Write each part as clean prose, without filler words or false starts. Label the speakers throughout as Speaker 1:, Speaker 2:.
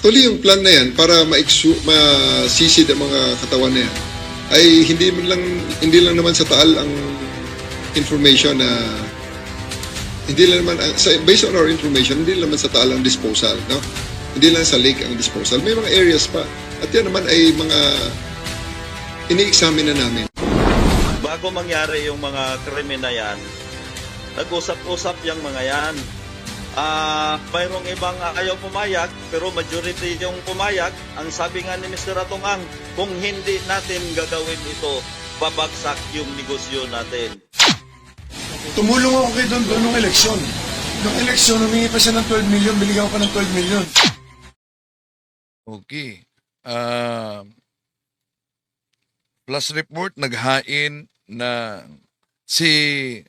Speaker 1: Actually, yung plan na yan para masisid ang mga katawan na yan ay hindi lang naman sa Taal ang information na hindi lang naman based on our information, hindi lang naman sa Taal ang disposal, no? Hindi lang sa lake ang disposal. May mga areas pa. At yan naman ay mga ini-examine na namin.
Speaker 2: Bago mangyari yung mga krimen na yan, nag-usap-usap yung mga yan. Mayroong ibang ayaw pumayag, pero majority yung pumayag. Ang sabi nga ni Mr. Atongang, kung hindi natin gagawin ito, babagsak yung negosyo natin.
Speaker 3: Tumulong ako kay Don nung eleksyon. Nung eleksyon, humingi pa siya ng 12 million, binigyan ko pa ng 12 million.
Speaker 4: Okay. Plus report, naghain na si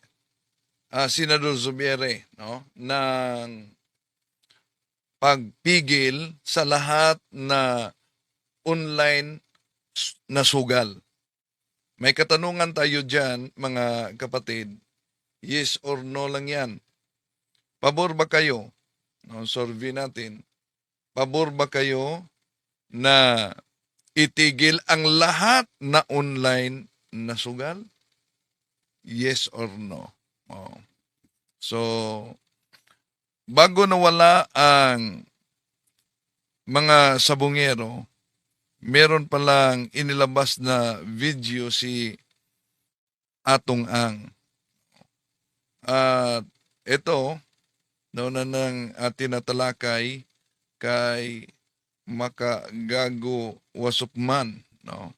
Speaker 4: Senador Zubiere, no, ng pagpigil sa lahat na online na sugal. May katanungan tayo dyan, mga kapatid. Yes or no lang yan. Pabor ba kayo? No, survey natin. Pabor ba kayo na itigil ang lahat na online na sugal? Yes or no? Oh. So, bago nawala ang mga sabungero, meron palang inilabas na video si Atong Ang. At ito, nauna ng tinatalakay kay Makagago Wasupman, no?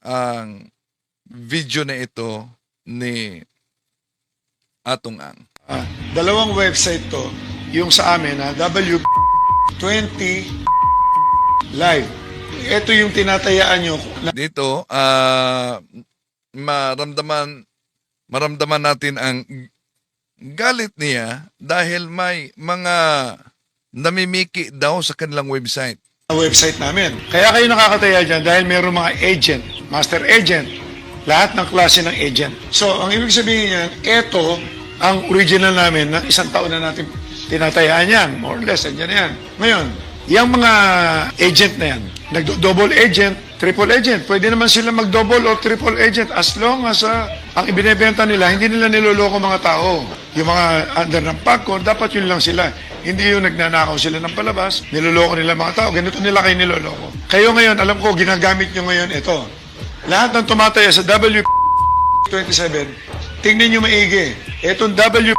Speaker 4: Ang video na ito ni Atong Ang.
Speaker 3: Dalawang website to, yung sa amin, W20 Live. Ito yung tinatayaan nyo.
Speaker 4: Dito, maramdaman natin ang galit niya dahil may mga namimiki daw sa kanilang website.
Speaker 3: Website namin. Kaya kayo nakakataya dyan dahil meron mga agent, master agent, lahat ng klase ng agent. So, ang ibig sabihin niyan, ito ang original namin na isang taon na natin tinatayaan yan. More or less, andyan na yan. Ngayon, yung mga agent na yan, nag-double agent, triple agent, pwede naman sila mag-double or triple agent as long as ang ibinebenta nila, hindi nila niloloko mga tao. Yung mga under ng PAGCOR, dapat yun lang sila. Hindi yung nagnanakaw sila ng palabas, niloloko nila mga tao, ganito nila kayo niloloko. Kayo ngayon, alam ko, ginagamit nyo ngayon ito. Lahat ng tumataya sa W27, tingnan nyo maigi. Itong W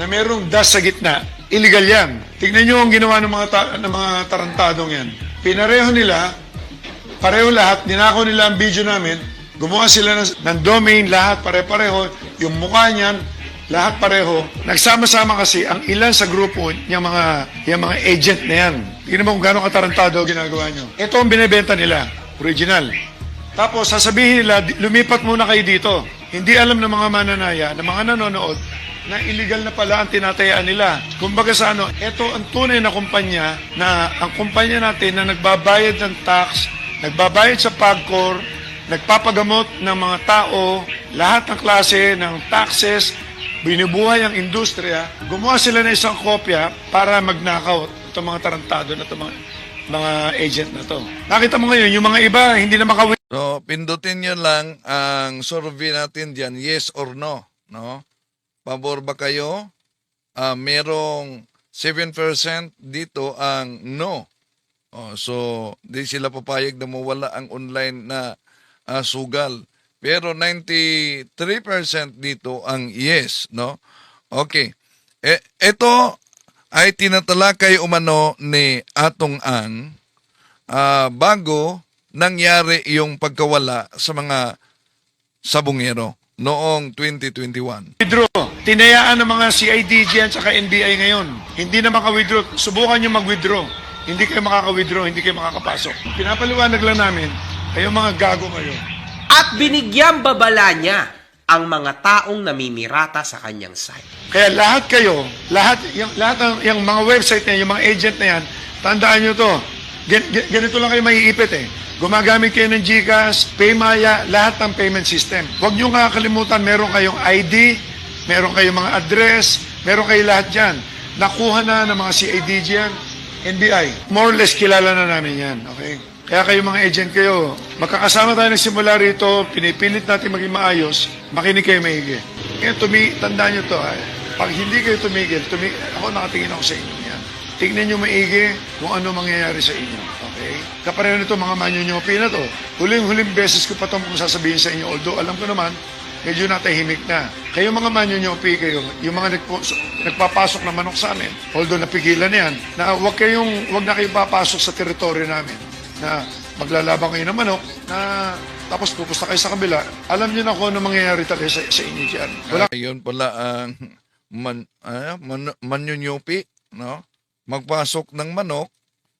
Speaker 3: na merong dash sa gitna, illegal yan. Tingnan nyo ang ginawa ng mga tarantadong yan. Pinareho nila, pareho lahat, ninakaw nila ang video namin, gumawa sila ng domain, lahat pare-pareho, yung mukha niyan, lahat pareho. Nagsama-sama kasi ang ilan sa grupo yung mga agent na yan. Tingnan mo kung gano'ng katarantado ginagawa nyo. Ito ang binibenta nila, original. Tapos sasabihin nila, lumipat muna kayo dito. Hindi alam ng mga mananaya, ng mga nanonood, na illegal na pala ang tinatayaan nila. Kumbaga sa ito ang tunay na kumpanya, na ang kumpanya natin na nagbabayad ng tax, nagbabayad sa PAGCOR, nagpapagamot ng mga tao, lahat ng klase ng taxes, binubuhay ang industriya, gumawa sila ng isang kopya para magnakaw itong mga tarantado na itong mga agent na to. Nakita mo ngayon, yung mga iba, hindi na makawin.
Speaker 4: So, pindutin nyo lang ang survey natin dyan, yes or no, no? Pabor ba kayo? Merong 7% dito ang no. So, di sila papayag na mawala ang online na sugal. Pero 93% dito ang yes, no? Okay. Ito ay tinatalakay umano ni Atong Ang bago nangyari yung pagkawala sa mga sabungero noong 2021.
Speaker 3: Withdraw. Tinayaan ng mga CIDG at saka NBI ngayon. Hindi na maka-withdraw. Subukan nyo mag-withdraw. Hindi kayo makaka-withdraw, hindi kayo makakapasok. Pinapaliwanag lang namin, kayo mga gago ngayon.
Speaker 5: At binigyang babala niya ang mga taong namimirata sa kanyang site.
Speaker 3: Kaya lahat kayo, yung mga website na yan, yung mga agent na yan, tandaan nyo to, ganito lang kayo maiipit eh. Gumagamit kayo ng GCash, Paymaya, lahat ng payment system. Huwag nyo kakalimutan, meron kayong ID, meron kayong mga address, meron kayo lahat dyan. nakuha na ng mga CIDG yan, NBI. More or less kilala na namin yan, okay? Kaya kayo mga agent kayo, magkakasama tayo nagsimula rito, pinipilit natin maging maayos, makinig kayo maigi. Kaya tandaan nyo to, pag hindi kayo tumigil, ako nakatingin ako sa inyo yan. Tingnan nyo maigi kung ano mangyayari sa inyo, okay? Kapareho nito mga manyonyopi na to. Huling-huling beses ko pa itong sasabihin sa inyo, although alam ko naman, medyo natahimik na. Kayo mga manyonyopi kayo, yung mga nagpapasok na manok sa amin, although napigilan na yan, na wag na kayo papasok sa teritoryo namin, na maglalaban kayo ng manok, na tapos pupusta kayo sa kabila, alam niyo na kung ano mangyayari talaga sa inyo dyan. Wala
Speaker 4: Ayun pala ang manyonyopi, no? Magpasok ng manok,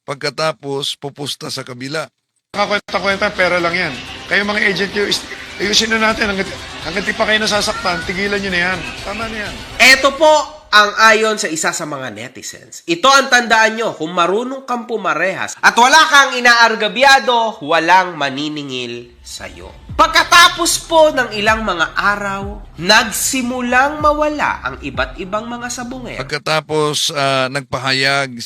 Speaker 4: pagkatapos pupusta sa kabila.
Speaker 3: kwenta-kwenta, pera lang yan. Kayo mga agent kayo, ayusin na natin, hanggang di pa kayo nasasaktan, tigilan nyo na yan. Tama na yan.
Speaker 5: Eto po ang ayon sa isa sa mga netizens. Ito ang tandaan nyo, kung marunong kang pumarehas at wala kang inaargabyado, walang maniningil sa'yo. Pagkatapos po ng ilang mga araw, nagsimulang mawala ang iba't ibang mga sabungero.
Speaker 4: Pagkatapos nagpahayag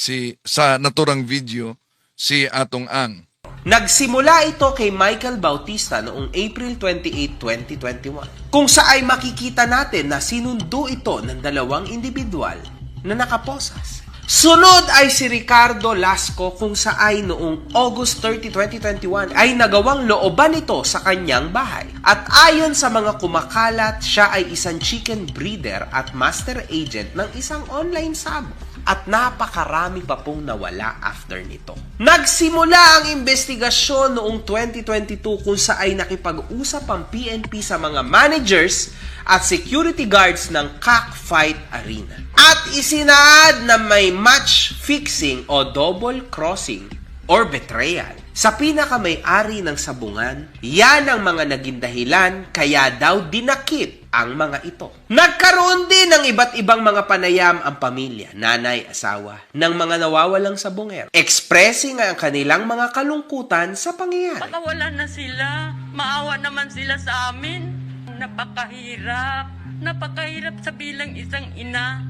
Speaker 4: sa naturang video si Atong Ang.
Speaker 5: Nagsimula ito kay Michael Bautista noong April 28, 2021, kung saan ay makikita natin na sinundo ito ng dalawang individual na nakaposas. Sunod ay si Ricardo Lasco kung saan noong August 30, 2021 ay nagawang looban ito sa kanyang bahay. At ayon sa mga kumakalat, siya ay isang chicken breeder at master agent ng isang online sabo. At napakarami pa pong nawala after nito. Nagsimula ang investigasyon noong 2022 kung saan ay nakipag-usap ang PNP sa mga managers at security guards ng Cockfight Arena. At isinaad na may match fixing o double crossing or betrayal sa pinakamay-ari ng sabungan. Yan ang mga naging dahilan kaya daw dinakip ang mga ito. Nagkaroon din ng iba't ibang mga panayam ang pamilya, nanay, asawa, ng mga nawawalang sabungero, expressing ang kanilang mga kalungkutan sa pangyayari.
Speaker 6: Baka wala na sila. Maawa naman sila sa amin. Napakahirap. Napakahirap sa bilang isang ina.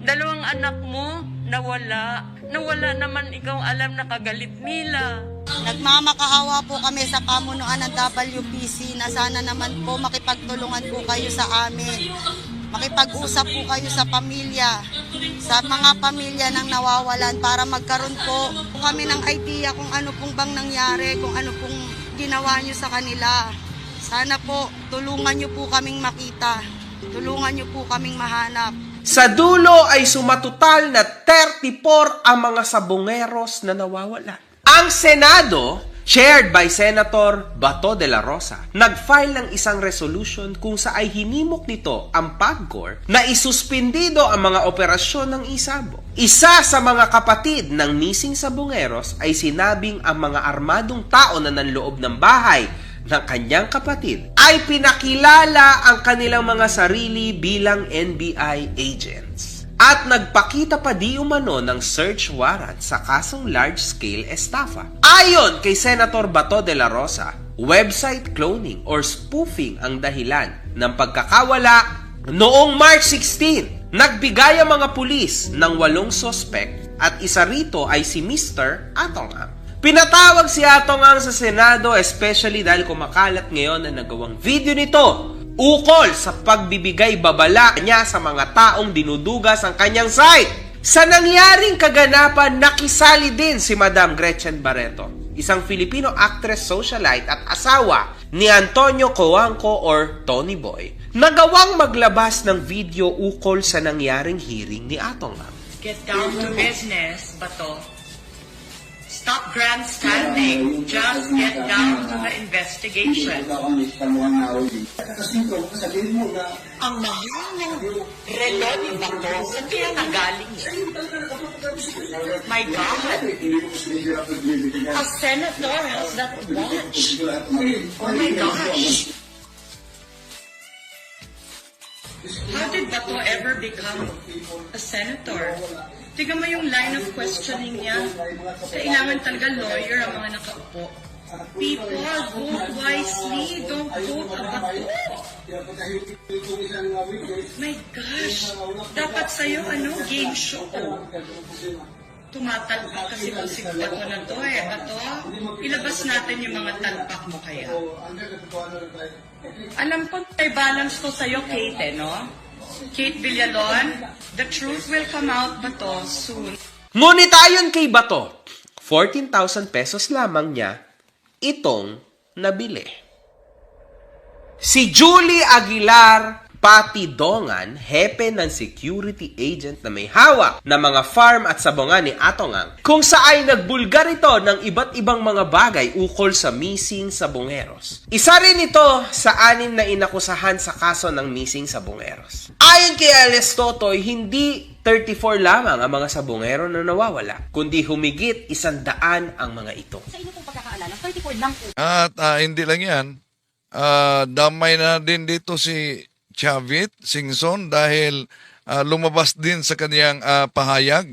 Speaker 6: Dalawang anak mo, nawala. Nawala naman ikaw alam na kagalit nila.
Speaker 7: Nagmamakahawa po kami sa pamunuan ng WPC na sana naman po makipagtulungan po kayo sa amin. Makipag-usap po kayo sa pamilya, sa mga pamilya ng nawawalan para magkaroon po kami ng idea kung ano pong bang nangyari, kung ano pong ginawa nyo sa kanila. Sana po tulungan nyo po kaming makita, tulungan nyo po kaming mahanap.
Speaker 5: Sa dulo ay sumatotal na 34 ang mga sabungeros na nawawala. Ang Senado, chaired by Senator Bato de la Rosa, nag-file ng isang resolution kung saan ay hinimok nito ang PAGCOR na isuspindido ang mga operasyon ng isabo. Isa sa mga kapatid ng missing sabungeros ay sinabing ang mga armadong tao na nanloob ng bahay ng kanyang kapatid ay pinakilala ang kanilang mga sarili bilang NBI agents. At nagpakita pa di umano ng search warrant sa kasong large-scale estafa. Ayon kay Senator Bato de la Rosa, website cloning or spoofing ang dahilan ng pagkakawala. Noong March 16, nagbigay ang mga pulis ng 8 suspect at isa rito ay si Mr. Atong Ang. Pinatawag si Atong Ang sa Senado especially dahil kumakalat ngayon na nagawang video nito ukol sa pagbibigay babala niya sa mga taong dinudugas ang kanyang site. Sa nangyaring kaganapan, nakisali din si Madam Gretchen Barreto, isang Filipino actress, socialite at asawa ni Antonio Coangco or Tony Boy, nagawang maglabas ng video ukol sa nangyaring hearing ni Atong Ang.
Speaker 6: Get down to business, Bato. Stop grandstanding. Just get down to the investigation. Ang mahal ng relo ni Bato, saan kaya nagaling yan? My God. A senator has that watch. Oh my gosh. How did Bato ever become a senator? Tignan mo yung line of questioning niya. Kailangan talaga lawyer ang mga nakaupo.
Speaker 8: People, vote wisely. Don't vote Bato. My gosh. Dapat sa'yo, game show. Tumatalpak kasi kung si Bato na to Bato, ilabas natin yung mga talpak mo kaya. Alam ko may balance to sa'yo, Kate, no? Kate Villalon, the truth will come out, Bato, soon.
Speaker 5: Ngunit ayon kay Bato, 14,000 pesos lamang niya itong nabili. Si Julie Aguilar Patidongan, hepe ng security agent na may hawak na mga farm at sabungan ni Atongang, kung saan nagbulgar ito ng iba't ibang mga bagay ukol sa missing sabongeros. Isa rin ito sa 6 na inakusahan sa kaso ng missing sabongeros. Ayon kay Alice Totoy, hindi 34 lamang ang mga sabongero na nawawala, kundi humigit 100 ang mga ito.
Speaker 9: Sa inyo pong pagkakaalala, 34 lang po.
Speaker 4: At hindi lang yan, damay na din dito si Chavit Singson dahil lumabas din sa kaniyang pahayag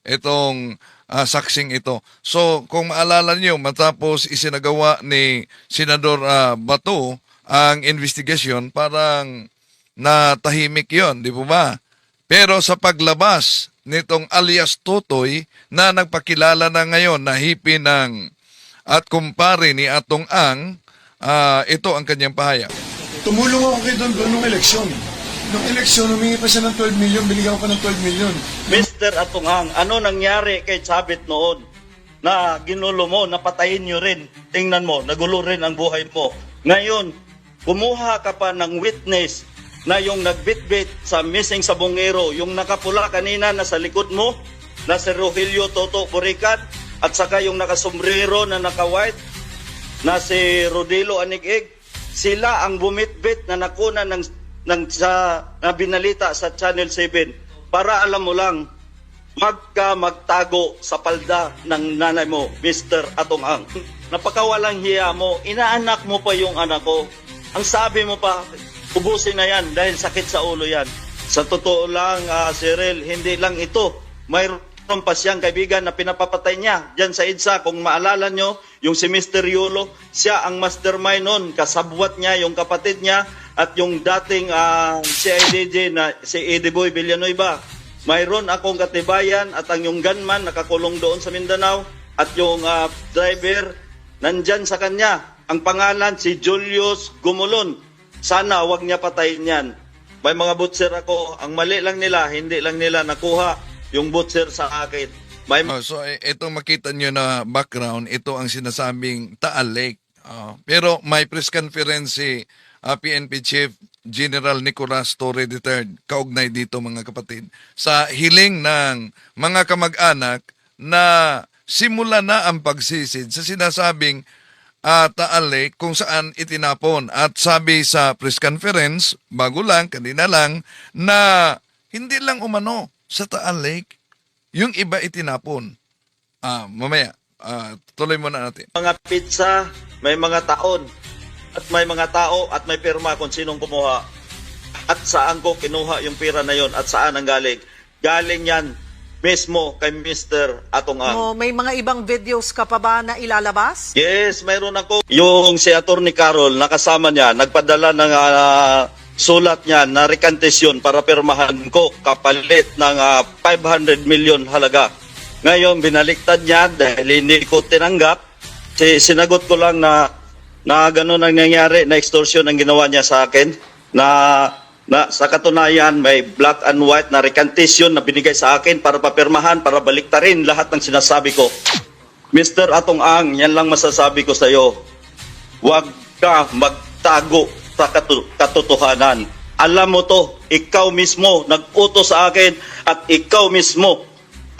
Speaker 4: itong saksing ito. So kung maalala niyo, matapos isinagawa ni Senador Bato ang investigasyon, parang natahimik yon, di po ba? Pero sa paglabas nitong alias Totoy na nagpakilala na ngayon na hipi ng at kumpare ni Atong Ang, ito ang kanyang pahayag.
Speaker 3: Tumulong ako kay Don nung eleksyon. Nung eleksyon, humingi pa siya ng 12 million, binigyan ko pa ng 12 million.
Speaker 2: Mr. Atunghang, ano nangyari kay Chavit noon na ginulo mo, napatayin nyo rin? Tingnan mo, nagulo rin ang buhay mo. Ngayon, kumuha ka pa ng witness na yung nagbitbit sa missing sabongero, yung nakapula kanina na sa likod mo, na si Rogelio Toto Burican, at saka yung nakasombrero na naka-white, na si Rodelo Anigig. Sila ang bumitbit na nakuna na binalita sa Channel 7 para alam mo lang, magtago sa palda ng nanay mo, Mr. Atong Ang. Napakawalang hiya mo, inaanak mo pa yung anak ko. Ang sabi mo pa, ubusin na yan dahil sakit sa ulo yan. Sa totoo lang, Cyril, hindi lang ito. Mayroon pa siyang kaibigan na pinapapatay niya dyan sa EDSA. Kung maalala nyo, yung si Mr. Yulo, siya ang mastermind nun. Kasabwat niya, yung kapatid niya, at yung dating CIDJ na si Eddie Boy Villanueva. Mayroon akong katibayan at ang yung gunman nakakulong doon sa Mindanao at yung driver nandyan sa kanya. Ang pangalan si Julius Gumulon. Sana wag niya patayin yan. May mga butcher ako. Ang mali lang nila, hindi lang nila nakuha yung butcher sa akin.
Speaker 4: So ito makita nyo na background, ito ang sinasabing Taal Lake. Pero may press conference si PNP Chief General Nicolas Torre III, kaugnay dito mga kapatid, sa hiling ng mga kamag-anak na simula na ang pagsisid sa sinasabing Taal Lake kung saan itinapon. At sabi sa press conference, bago lang, kanina lang, na hindi lang umano sa Taal Lake, yung iba itinapon. Mamaya, tuloy muna natin.
Speaker 2: Mga pizza, may mga taon, at may mga tao, at may pirma kung sinong kumuha. At saan ko kinuha yung pira na yon at saan ang galing. Galing yan mismo kay Mr. Atong Ang.
Speaker 10: May mga ibang videos ka pa ba na ilalabas?
Speaker 2: Yes, mayroon ako. Yung si Atty. Carol, nakasama niya, nagpadala ng sulat niya na rekantasyon para pirmahan ko kapalit ng 500 million halaga. Ngayon, binaliktad niya dahil hindi ko tinanggap. Sinagot ko lang na gano'n ang nangyari, na extortion ang ginawa niya sa akin. Na sa katunayan, may black and white na rekantasyon na binigay sa akin para papirmahan, para baliktarin lahat ng sinasabi ko. Mr. Atong Ang, yan lang masasabi ko sa iyo. Huwag ka magtago sa katotohanan. Alam mo to, ikaw mismo nag-utos sa akin at ikaw mismo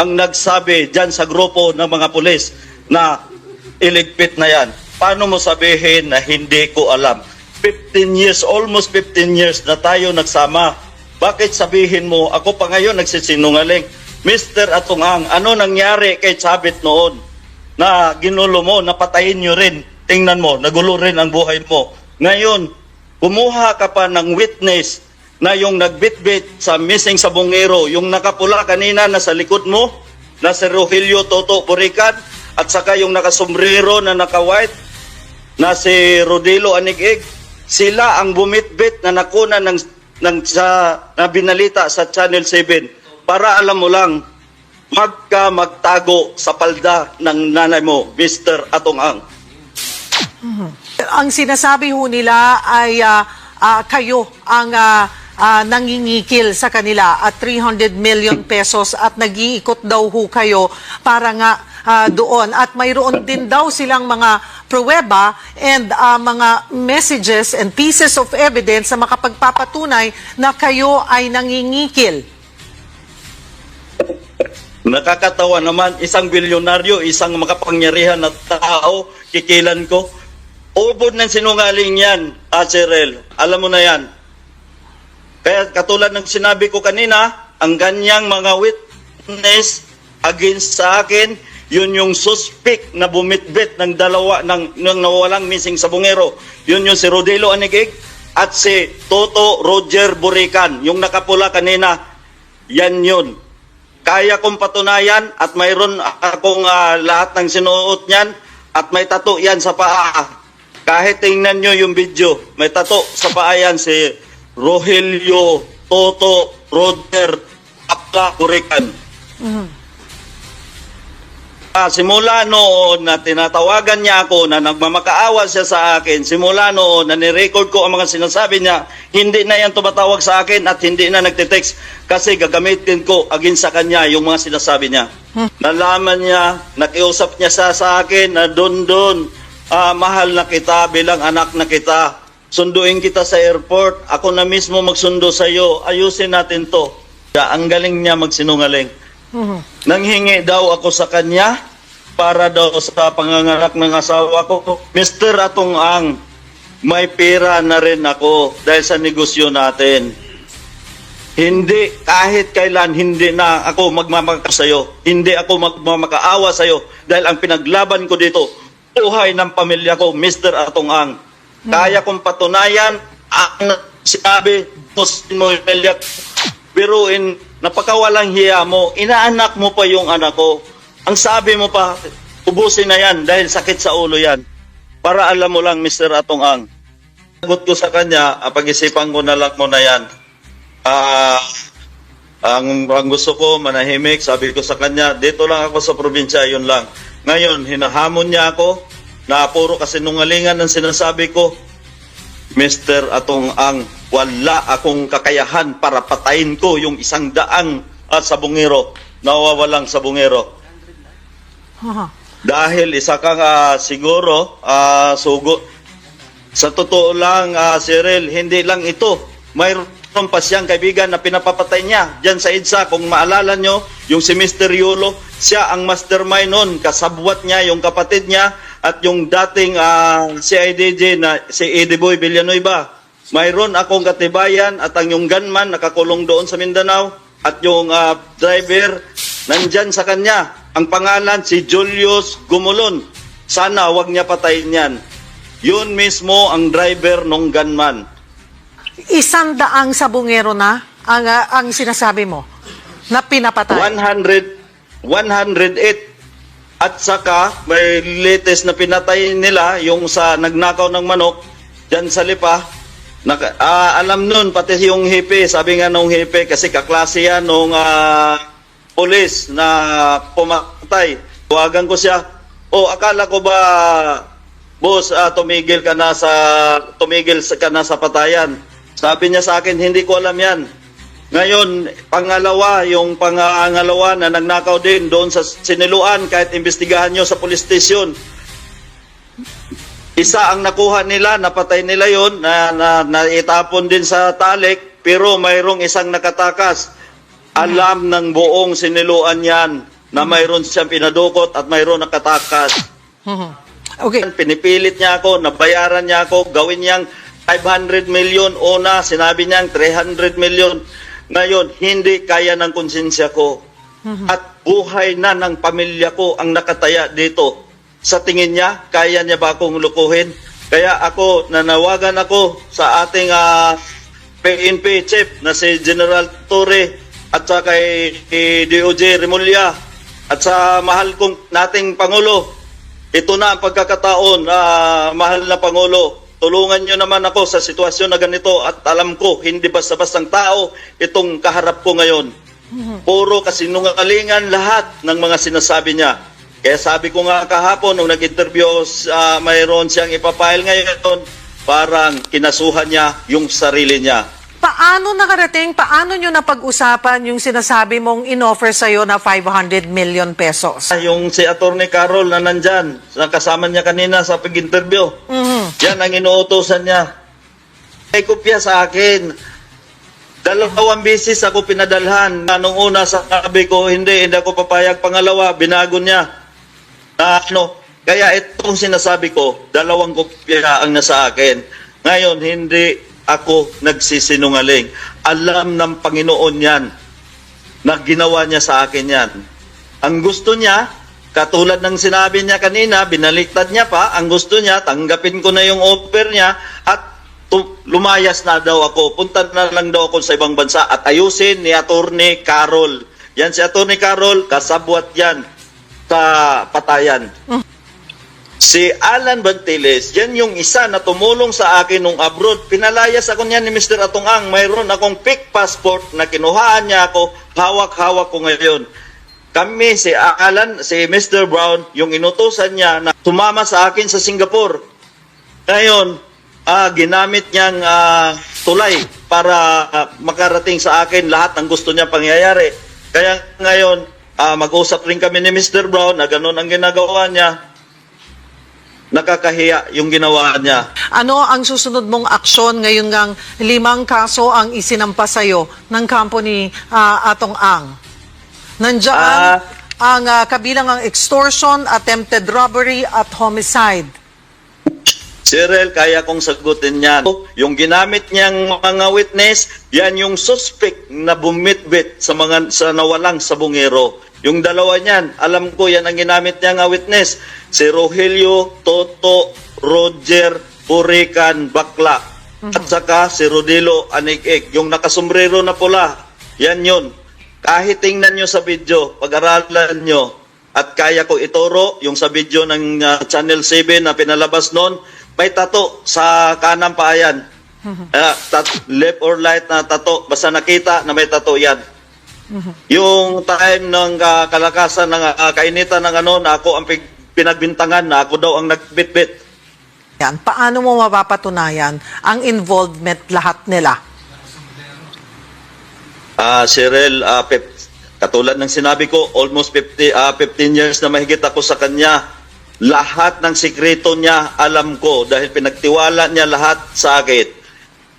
Speaker 2: ang nagsabi dyan sa grupo ng mga pulis na iligpit na yan. Paano mo sabihin na hindi ko alam? 15 years, almost 15 years na tayo nagsama. Bakit sabihin mo, ako pa ngayon nagsisinungaling? Mr. Atong Ang, ano nangyari kay Chavit noon na ginulo mo, napatayin nyo rin? Tingnan mo, nagulo rin ang buhay mo. Ngayon, kumuha ka pa ng witness na yung nagbitbit sa missing sabongero, yung nakapula kanina na sa likod mo, na si Rogelio Toto Burican, at saka yung nakasombrero na naka-white na si Rodelo Anigig, sila ang bumitbit na nakuna na binalita sa Channel 7 para alam mo lang, magtago sa palda ng nanay mo, Mr. Atong Ang.
Speaker 10: Ang sinasabi ho nila ay kayo ang nangingikil sa kanila at 300 million pesos at nag-iikot daw ho kayo para nga doon. At mayroon din daw silang mga pruweba and mga messages and pieces of evidence na makapagpapatunay na kayo ay nangingikil.
Speaker 2: Nakakatawa naman, isang bilyonaryo, isang makapangyarihan na tao, kikilan ko. Ubod ng sinungaling yan, Sirel. Alam mo na yan. Kaya katulad ng sinabi ko kanina, ang ganyang mga witness against sa akin, yun yung suspect na bumitbit ng dalawa ng nawawalang missing sa bungero. Yun yung si Rodelo Anigig at si Toto Roger Burican. Yung nakapula kanina, yan yun. Kaya kong patunayan at mayroon akong lahat ng sinuot niyan at may tato yan sa paa. Kahit tingnan nyo yung video, may tato sa paa yan si Rogelio Toto Roger Burican. Simula noon na tinatawagan niya ako na nagmamakaawa siya sa akin, simula noon na nirecord ko ang mga sinasabi niya, hindi na yan tumatawag sa akin at hindi na nagtitext kasi gagamitin ko against sa kanya yung mga sinasabi niya. Nalaman niya, nakiusap niya sa akin na doon, mahal na kita bilang anak na kita. Sunduin kita sa airport, ako na mismo magsundo sa iyo, ayusin natin to. Ang galing niya magsinungaling. Nanghingi daw ako sa kanya para daw sa panganganak ng asawa ko. Mr. Atong Ang, may pera na rin ako dahil sa negosyo natin. Hindi, kahit kailan, hindi na ako magmamakaawa sa'yo. Hindi ako magmamakaawa sa'yo dahil ang pinaglaban ko dito, buhay ng pamilya ko, Mr. Atong Ang. Kaya kong patunayan, ang sinabi, mo pamilya ko, biruin, napakawalang hiya mo, inaanak mo pa yung anak ko. Ang sabi mo pa, ubusin na yan dahil sakit sa ulo yan. Para alam mo lang, Mr. Atong Ang. Sagot ko sa kanya, pag-isipan ko na lang mo na yan. Ang gusto ko, manahimik, sabi ko sa kanya, dito lang ako sa probinsya, yun lang. Ngayon, hinahamon niya ako na puro kasinungalingan ng sinasabi ko. Mr. Atong Ang, wala akong kakayahan para patayin ko yung 100 sa bungero, nawawalang sa bungero. Dahil isa kang siguro, sugo. Sa totoo lang, Cyril, hindi lang ito. Mayroon pa siyang kaibigan na pinapapatay niya. Diyan sa EDSA, kung maalala nyo, yung si Mr. Yulo, siya ang mastermind nun. Kasabwat niya, yung kapatid niya, at yung dating CIDJ na si Eddie Boy Villanueva. Mayroon akong katibayan at ang yung gunman nakakulong doon sa Mindanao at yung driver nandyan sa kanya. Ang pangalan si Julius Gumulon. Sana wag niya patayin yan. Yun mismo ang driver ng gunman.
Speaker 10: 100 sa bungero na ang sinasabi mo na pinapatay.
Speaker 2: 108. At saka, may latest na pinatay nila, yung sa nagnakaw ng manok, dyan sa Lipa. Alam nun, pati yung hipe, sabi nga nung hipe, kasi kaklase yan nung polis na pumatay. Tuwagan ko siya, akala ko ba, boss, tumigil ka na sa patayan. Sabi niya sa akin, hindi ko alam yan. Ngayon, yung pangalawa na nagnakaw din doon sa Siniluan, kahit imbestigahan nyo sa police station. Isa ang nakuha nila, napatay nila yon na itapon din sa talik, pero mayroong isang nakatakas. Alam ng buong Siniluan yan na mayroon siyang pinadukot at mayroon nakatakas.
Speaker 10: Okay.
Speaker 2: Pinipilit niya ako, nabayaran niya ako, gawin niyang 500 million, una, sinabi niyang 300 million. Ngayon, hindi kaya ng konsensya ko. At buhay na ng pamilya ko ang nakataya dito. Sa tingin niya, kaya niya ba akong lukuhin? Kaya ako, nanawagan ako sa ating PNP chief na si General Torre at saka kay DOJ Remulla. At sa mahal kong nating Pangulo, ito na ang pagkakataon, mahal na Pangulo, tulungan nyo naman ako sa sitwasyon na ganito at alam ko, hindi basta-bastang tao itong kaharap ko ngayon. Puro kasinungalingan lahat ng mga sinasabi niya. Kaya sabi ko nga kahapon, nung nag-interview, mayroon siyang ipapile ngayon, parang kinasuhan niya yung sarili niya.
Speaker 10: Paano nakarating, paano nyo napag-usapan yung sinasabi mong in-offer sa'yo na 500 million pesos?
Speaker 2: Yung si Attorney Carol na nandyan, kasama niya kanina sa pag-interview, yan ang inuutosan niya. May kopya sa akin. 2 beses ako pinadalhan. Nung una sabi ko, hindi ako papayag. Pangalawa, binago niya. Kaya itong sinasabi ko, 2 kopya ang nasa akin. Ngayon, hindi ako nagsisinungaling. Alam ng Panginoon yan na ginawa niya sa akin yan. Ang gusto niya, katulad ng sinabi niya kanina, binaliktad niya pa, ang gusto niya, tanggapin ko na yung offer niya at lumayas na daw ako. Punta na lang daw ako sa ibang bansa at ayusin ni Attorney Carol. Yan si Attorney Carol, kasabwat yan sa patayan. Si Alan Bantiles, yan yung isa na tumulong sa akin nung abroad. Pinalayas ako niya ni Mr. Atong-ang. Mayroon akong fake passport na kinuhaan niya ako. Hawak-hawak ko ngayon. Kami, si Alan, si Mr. Brown, yung inutusan niya na sumama sa akin sa Singapore. Ngayon, ginamit niyang tulay para makarating sa akin lahat ng gusto niya pangyayari. Kaya ngayon, mag-usap rin kami ni Mr. Brown na ganun ang ginagawa niya. Nakakahiya yung ginawa niya. Ano
Speaker 10: ang susunod mong aksyon ngayon ngang 5 kaso ang isinampa sa'yo ng company Atong-ang? Nandiyan ang kabilang ang extortion, attempted robbery at homicide.
Speaker 2: Cyril, kaya kong sagutin yan. Yung ginamit niyang mga witness, yan yung suspect na bumitbit sa nawalang sabungero. Yung 2 niyan, alam ko yan ang ginamit niya nga witness. Si Rogelio, Toto, Roger, Purikan, Bakla. At saka si Rodilo Anik-Ik. Yung nakasombrero na pula, yan yun. Kahit tingnan nyo sa video, pag-aralan nyo, at kaya ko ituro, yung sa video ng Channel 7 na pinalabas noon, may tato sa kanang paa yan. Left or right na tato. Basta nakita na may tato yan. Yung time ng kalakasan ng kainitan ng na ako ang pinagbintangan na ako daw ang nagbitbit.
Speaker 10: Yan. Paano mo mapapatunayan ang involvement lahat nila?
Speaker 2: Cyril, katulad ng sinabi ko, almost 15 years na mahigit ako sa kanya. Lahat ng sikreto niya alam ko dahil pinagtiwala niya lahat sa akin.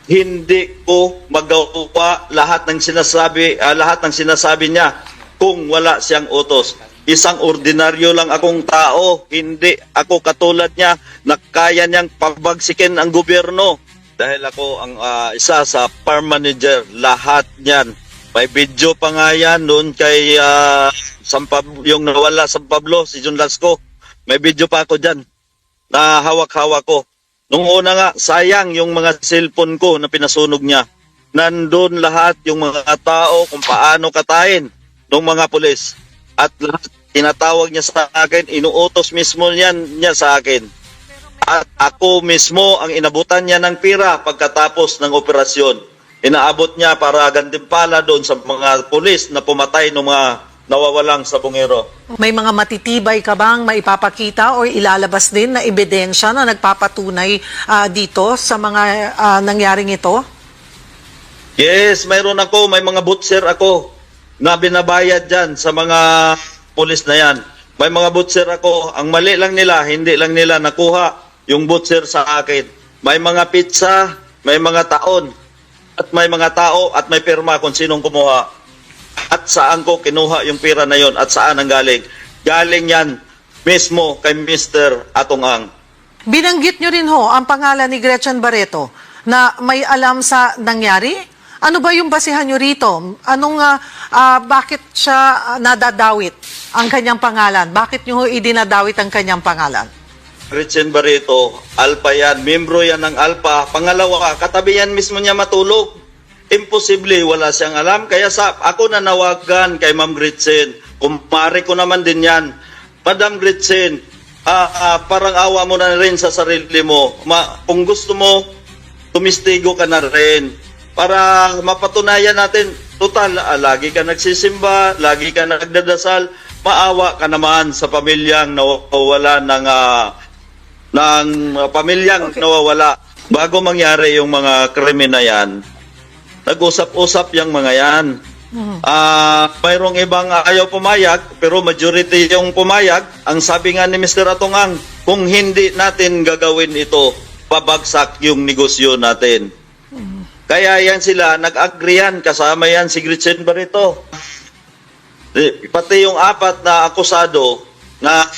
Speaker 2: Hindi ko magawa lahat ng sinasabi niya kung wala siyang utos. Isang ordinaryo lang akong tao, hindi ako katulad niya na kaya niyang pagbagsikin ang gobyerno. Dahil ako ang isa sa farm manager, lahat niyan. May video pa nga yan doon kay yung nawala San Pablo, si John Lasco. May video pa ako dyan na hawak-hawak ko. Nung una nga, sayang yung mga cellphone ko na pinasunog niya. Nandun lahat yung mga tao kung paano katayin ng mga pulis. At lahat tinatawag niya sa akin, inuutos mismo niya sa akin. At ako mismo ang inabutan niya ng pira pagkatapos ng operasyon. Inaabot niya para gantimpala doon sa mga pulis na pumatay ng mga nawawalang sabungero.
Speaker 10: May mga matitibay ka bang maipapakita o ilalabas din na ebidensya na nagpapatunay dito sa mga nangyaring ito?
Speaker 2: Yes, mayroon ako. May mga butcher ako na binabayad dyan sa mga pulis na yan. May mga butcher ako. Ang mali lang nila, hindi lang nila nakuha yung butcher sa akin. May mga pizza, may mga taon, at may mga tao at may pirma kung sinong kumuha. At saan ko kinuha yung pira na yon at saan ang galing. Galing yan mismo kay Mr. Atong-ang.
Speaker 10: Binanggit nyo rin ho ang pangalan ni Gretchen Barreto na may alam sa nangyari. Ano ba yung basihan nyo rito? Bakit siya nadadawit ang kanyang pangalan? Bakit nyo idinadawit ang kanyang pangalan?
Speaker 2: Gretchen Barreto, Alpha yan, membro yan ng Alpha. Pangalawa, katabi yan mismo niya matulog. Imposible, wala siyang alam. Kaya ako nanawagan kay Ma'am Gretchen, Kumare ko naman din yan. Madam Gretchen, parang awa mo na rin sa sarili mo. Kung gusto mo, tumistigo ka na rin. Para mapatunayan natin, total, lagi ka nagsisimba, lagi ka nagdadasal, maawa ka naman sa pamilyang nawawala nawawala. Bago mangyari yung mga krimen na yan, nag-usap-usap yung mga yan. Mayroong ibang ayaw pumayag, pero majority yung pumayag. Ang sabi nga ni Mr. Atongang, kung hindi natin gagawin ito, pabagsak yung negosyo natin. Kaya yan sila, nag-agree yan, kasama yan si Gretchen Barreto. Pati yung 4 na akusado na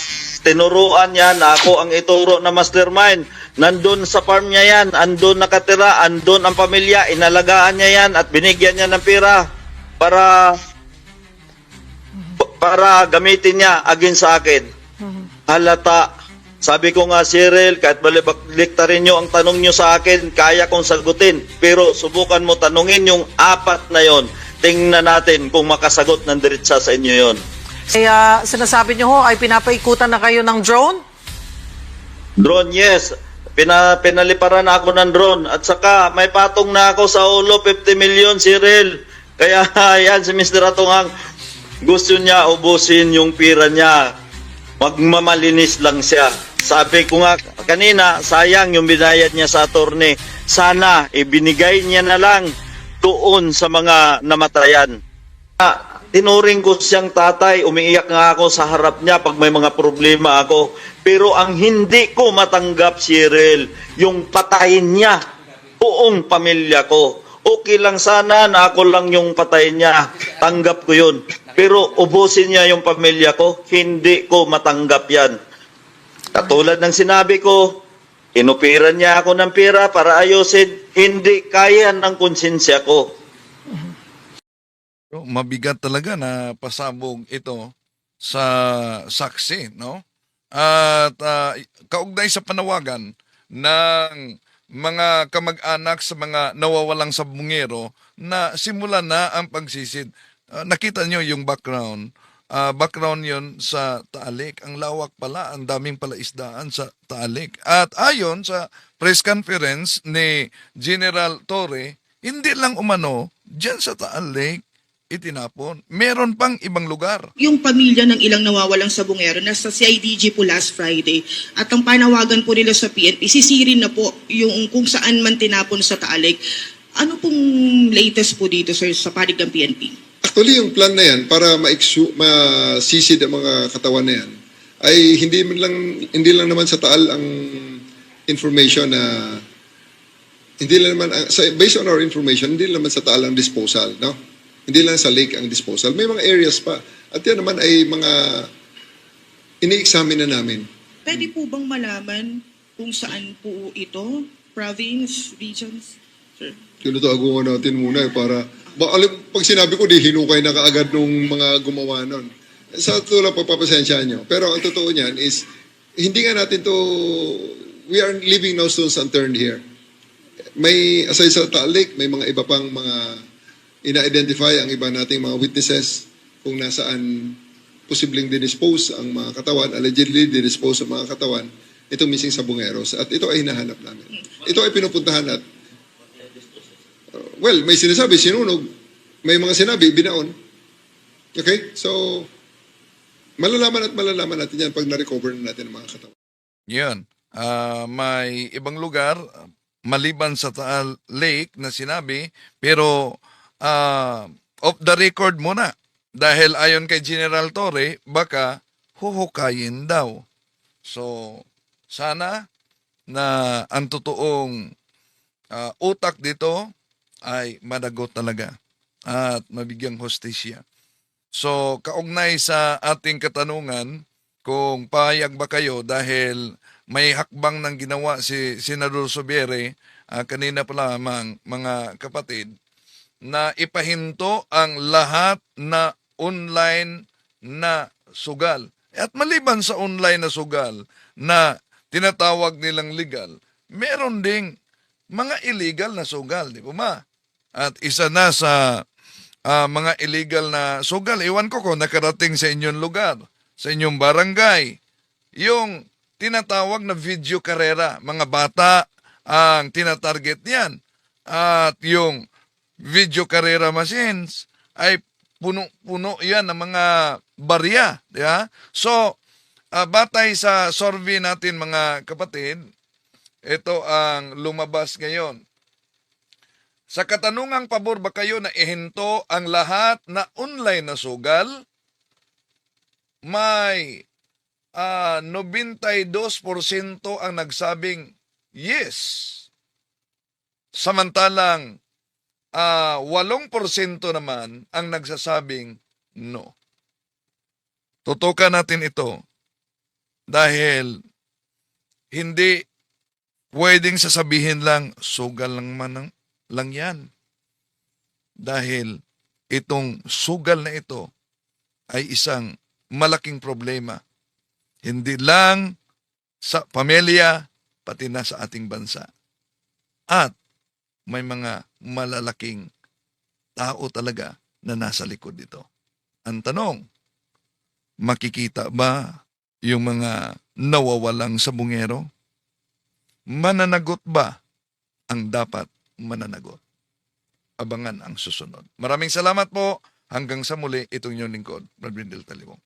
Speaker 2: tinuruan niya na ako ang ituro na mastermind. Nandun sa farm niya yan, andun nakatira, andun ang pamilya, inalagaan niya yan at binigyan niya ng pera para gamitin niya against sa akin. Halata. Sabi ko nga, Cyril, kahit baliktarin nyo ang tanong nyo sa akin, kaya kong sagutin. Pero subukan mo tanungin yung 4 na yon. Tingnan natin kung makasagot ng diretsa sa inyo yon.
Speaker 10: Kaya sinasabi nyo ho ay pinapaikutan na kayo ng drone?
Speaker 2: Drone, yes. Pinaliparan ako ng drone. At saka may patong na ako sa ulo, 50 million, Cyril. Kaya yan si Mr. Atongang, gusto niya ubusin yung pira niya. Magmamalinis lang siya. Sabi ko nga kanina, sayang yung binayad niya sa attorney. Sana ibinigay niya na lang doon sa mga namatayan. Tinuring ko siyang tatay, umiiyak nga ako sa harap niya pag may mga problema ako. Pero ang hindi ko matanggap, Cyril, yung patayin niya buong pamilya ko. Okay lang sana na ako lang yung patayin niya. Tanggap ko yun. Pero ubusin niya yung pamilya ko, hindi ko matanggap yan. Katulad ng sinabi ko, inupiran niya ako ng pera para ayusin, hindi kaya ng konsensya ko.
Speaker 4: Mabigat talaga na pasabog ito sa saksi, no? At kaugnay sa panawagan ng mga kamag-anak sa mga nawawalang sabungero na simulan na ang pagsisid. Nakita nyo yung background. Background yon sa Taalik. Ang lawak pala, ang daming pala isdaan sa Taalik. At ayon sa press conference ni General Torre, hindi lang umano dyan sa Taalik itinapon. Meron pang ibang lugar.
Speaker 11: Yung pamilya ng ilang nawawalang sabungero nasa CIDG po last Friday at ang panawagan po nila sa PNP, sisirin na po yung kung saan man tinapon sa Taalik. Ano pong latest po dito, sir, sa panig ng PNP?
Speaker 1: Actually, yung plan na yan para masisid ang mga katawan na yan ay hindi lang naman sa Taal ang information na hindi lang naman based on our information, hindi lang naman sa Taal ang disposal, no? Hindi lang sa lake ang disposal. May mga areas pa. At yan naman ay mga ini-examine na namin.
Speaker 11: Pwede po bang malaman kung saan po ito? Province, regions? Sir?
Speaker 1: Tinutaguan natin muna para pag sinabi ko, di hinukay na kaagad nung mga gumawa nun. Sa tulad pagpapasensya nyo. Pero ang totoo niyan is, hindi nga natin to, we are leaving no stones unturned here. May, aside sa Taal Lake, may mga iba pang mga ina-identify ang iba nating mga witnesses kung nasaan posibleng didispose ang mga katawan, allegedly didispose ang mga katawan, itong missing sabungeros. At ito ay hinahanap namin. Ito ay pinupuntahan at well, may sinasabi, sinunog. May mga sinabi, binaon. Okay? So, malalaman natin yan pag na-recover na natin ang mga katawan.
Speaker 4: Yun. May ibang lugar, maliban sa Taal Lake na sinabi, pero off the record muna. Dahil ayon kay General Torre, baka huhukayin daw. So, sana na ang totoong utak dito ay madagot talaga at mabigyang hostisya. So, kaugnay sa ating katanungan, kung pahayag ba kayo dahil may hakbang ng ginawa si Senador Subiere, kanina pa lamang mga kapatid, na ipahinto ang lahat na online na sugal. At maliban sa online na sugal na tinatawag nilang legal, meron ding mga illegal na sugal, di ba ma? At isa na sa mga illegal na sugal. Iwan ko kung nakarating sa inyong lugar, sa inyong barangay. Yung tinatawag na video karera, mga bata ang tinatarget niyan. At yung video karera machines ay puno-puno yan ng mga barya. Yeah? So, batay sa survey natin mga kapatid, ito ang lumabas ngayon. Sa katanungang pabor ba kayo na ihinto ang lahat na online na sugal? May 92% ang nagsabing yes. Samantalang 8% naman ang nagsasabing no. Tutukan natin ito dahil hindi pwedeng sasabihin lang sugal lang yan. Dahil itong sugal na ito ay isang malaking problema. Hindi lang sa pamilya, pati na sa ating bansa. At may mga malalaking tao talaga na nasa likod dito. Ang tanong, makikita ba yung mga nawawalang sabungero? Mananagot ba ang dapat mananagot? Abangan ang susunod. Maraming salamat po. Hanggang sa muli, itong inyong lingkod, Brad Brindel Talibong.